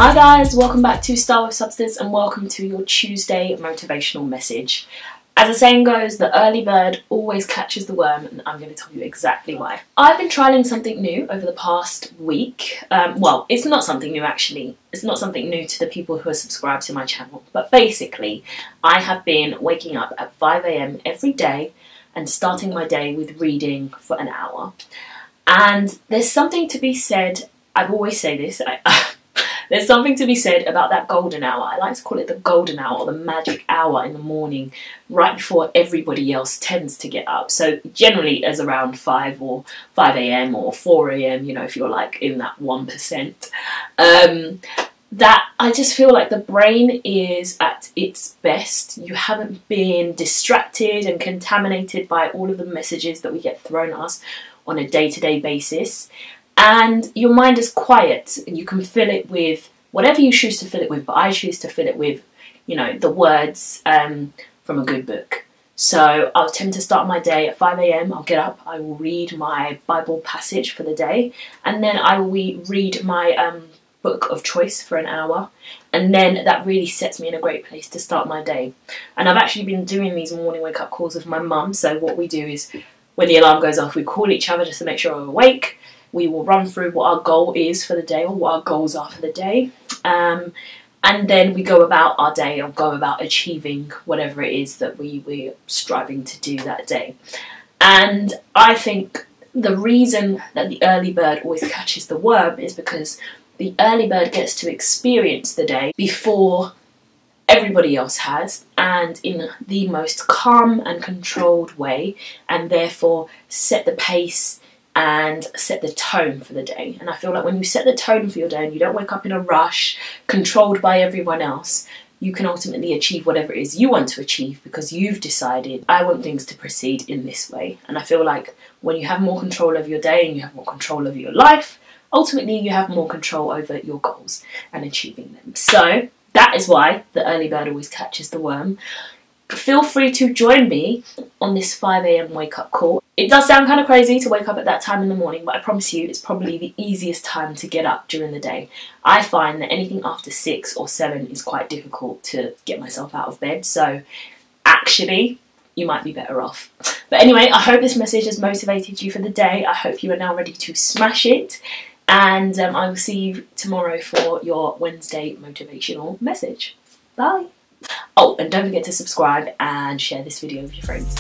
Hi guys, welcome back to Style with Substance and welcome to your Tuesday motivational message. As the saying goes, the early bird always catches the worm, and I'm going to tell you exactly why. I've been trialling something new over the past week. Well, it's not something new actually. It's not something new to the people who are subscribed to my channel. But basically, I have been waking up at 5 AM every day and starting my day with reading for an hour. And there's something to be said, I've always say this, there's something to be said about that golden hour. I like to call it the golden hour or the magic hour in the morning, right before everybody else tends to get up. So generally as around 5 AM or 4 AM, you know, if you're like in that 1%. That I just feel like the brain is at its best. You haven't been distracted and contaminated by all of the messages that we get thrown at us on a day-to-day basis. And your mind is quiet and you can fill it with whatever you choose to fill it with, but I choose to fill it with, you know, the words from a good book. So I'll tend to start my day at 5 AM, I'll get up, I will read my Bible passage for the day, and then I will read my book of choice for an hour, and then that really sets me in a great place to start my day. And I've actually been doing these morning wake up calls with my mum, so what we do is when the alarm goes off, we call each other just to make sure we're awake. We will run through what our goal is for the day or what our goals are for the day. And then we go about our day or go about achieving whatever it is that we're striving to do that day. And I think the reason that the early bird always catches the worm is because the early bird gets to experience the day before everybody else has, and in the most calm and controlled way, and therefore set the pace and set the tone for the day. And I feel like when you set the tone for your day and you don't wake up in a rush, controlled by everyone else, you can ultimately achieve whatever it is you want to achieve because you've decided, I want things to proceed in this way. And I feel like when you have more control over your day and you have more control over your life, ultimately you have more control over your goals and achieving them. So that is why the early bird always catches the worm. Feel free to join me on this 5 AM wake up call. It does sound kind of crazy to wake up at that time in the morning, but I promise you it's probably the easiest time to get up during the day. I find that anything after 6 or 7 is quite difficult to get myself out of bed, so actually you might be better off. But anyway, I hope this message has motivated you for the day. I hope you are now ready to smash it, and I will see you tomorrow for your Wednesday motivational message. Bye! Oh, and don't forget to subscribe and share this video with your friends.